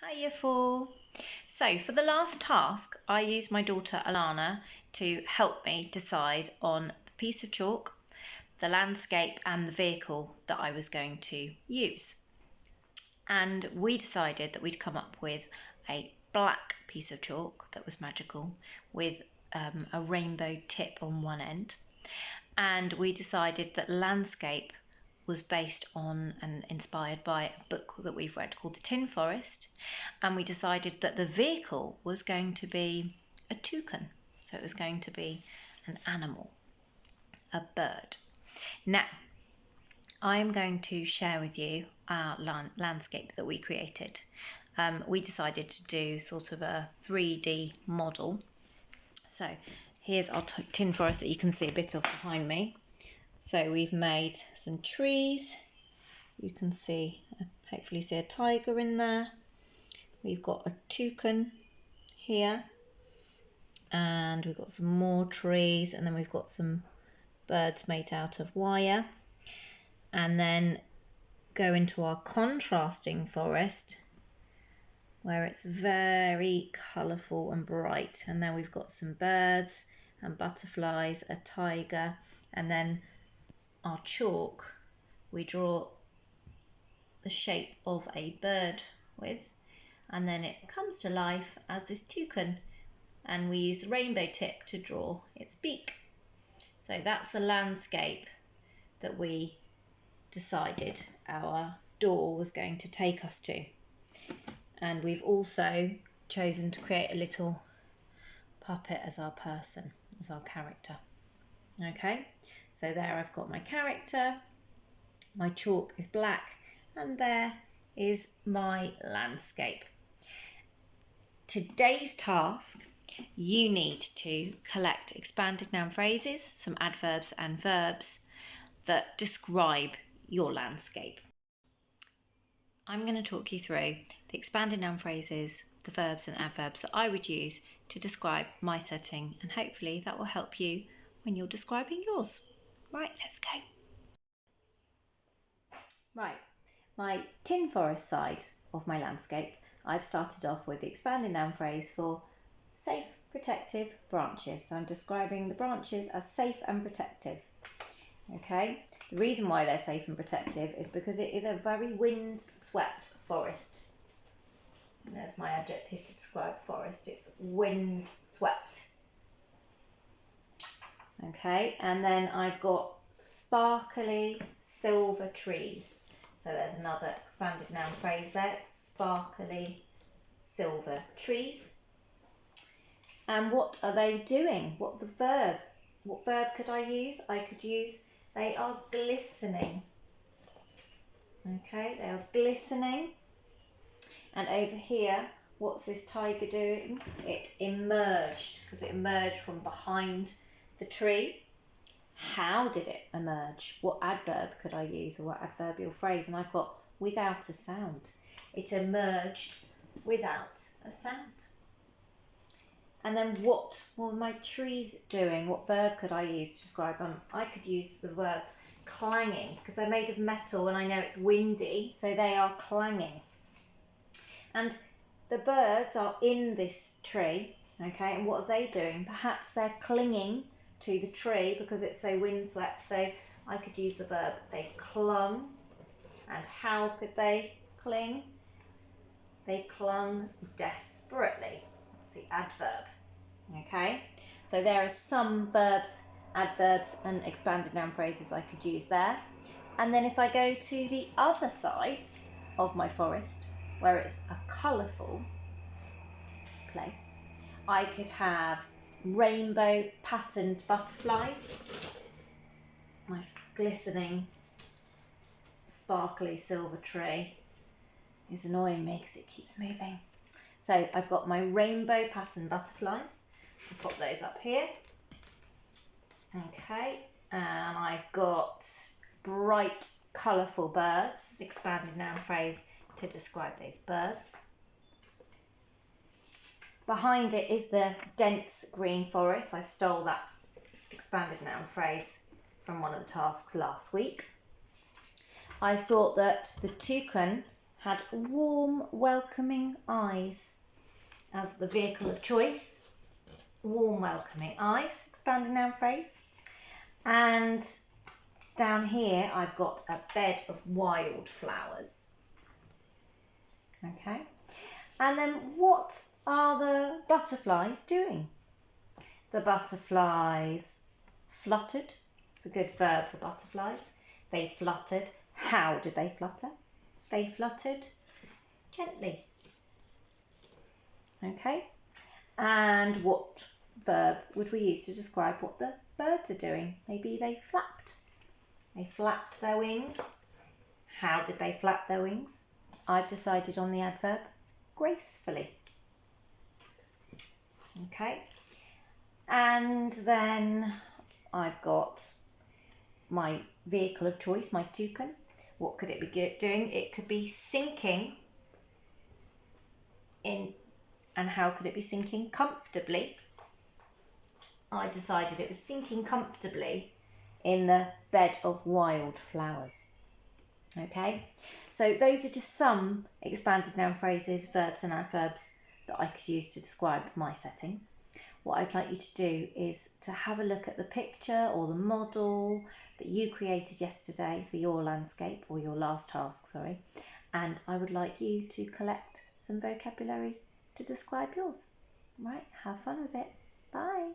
Hi Year 4. So for the last task, I used my daughter Alana to help me decide on the piece of chalk, the landscape and the vehicle that I was going to use. And we decided that we'd come up with a black piece of chalk that was magical with a rainbow tip on one end. And we decided that landscape was based on and inspired by a book that we've read called The Tin Forest. And we decided that the vehicle was going to be a toucan. So it was going to be an animal, a bird. Now, I am going to share with you our landscape that we created. We decided to do sort of a 3D model. So here's our tin forest that you can see a bit of behind me. So we've made some trees. You can see, hopefully see a tiger in there. We've got a toucan here. And we've got some more trees, and then we've got some birds made out of wire. And then go into our contrasting forest where it's very colourful and bright. And then we've got some birds and butterflies, a tiger, and then our chalk we draw the shape of a bird with, and then it comes to life as this toucan, and we use the rainbow tip to draw its beak. So that's the landscape that we decided our door was going to take us to. And we've also chosen to create a little puppet as our person, as our character. Okay, so there I've got my character, my chalk is black, and there is my landscape. Today's task, you need to collect expanded noun phrases, some adverbs and verbs that describe your landscape. I'm going to talk you through the expanded noun phrases, the verbs and adverbs that I would use to describe my setting, and hopefully that will help you when you're describing yours. Right, let's go. Right, my tin forest side of my landscape, I've started off with the expanded noun phrase for safe, protective branches. So I'm describing the branches as safe and protective. Okay, the reason why they're safe and protective is because it is a very wind-swept forest. There's my adjective to describe forest. It's wind-swept. Okay, and then I've got sparkly silver trees. So there's another expanded noun phrase there, sparkly silver trees. And what are they doing? What verb could I use? I could use they are glistening. Okay, they are glistening. And over here, what's this tiger doing? It emerged, because it emerged from behind the tree. How did it emerge? What adverb could I use, or what adverbial phrase? And I've got without a sound. It emerged without a sound. And then what were my trees doing? What verb could I use to describe them? I could use the verb clanging, because they're made of metal and I know it's windy, so they are clanging. And the birds are in this tree, okay, and what are they doing? Perhaps they're clinging to the tree because it's so windswept, so I could use the verb they clung. And how could they cling? They clung desperately. That's the adverb. Okay, so there are some verbs, adverbs and expanded noun phrases I could use there. And then if I go to the other side of my forest, where it's a colourful place, I could have rainbow patterned butterflies, nice glistening sparkly silver tree. It's annoying me because it keeps moving. So I've got my rainbow patterned butterflies. I'll pop those up here. Okay, and I've got bright colourful birds, expanded noun phrase to describe those birds. Behind it is the dense green forest. I stole that expanded noun phrase from one of the tasks last week. I thought that the toucan had warm, welcoming eyes as the vehicle of choice. Warm, welcoming eyes, expanding noun phrase. And down here I've got a bed of wildflowers. Okay, and then what are the butterflies doing? The butterflies fluttered. It's a good verb for butterflies. They fluttered. How did they flutter? They fluttered gently. Okay, and what verb would we use to describe what the birds are doing? Maybe they flapped. They flapped their wings. How did they flap their wings? I've decided on the adverb gracefully. Okay, and then I've got my vehicle of choice, my toucan. What could it be doing? It could be sinking in, and how could it be sinking? Comfortably. I decided it was sinking comfortably in the bed of wildflowers. Okay, so those are just some expanded noun phrases, verbs and adverbs that I could use to describe my setting. What I'd like you to do is to have a look at the picture or the model that you created yesterday for your landscape, or your last task, sorry, and I would like you to collect some vocabulary to describe yours. Right, have fun with it. Bye.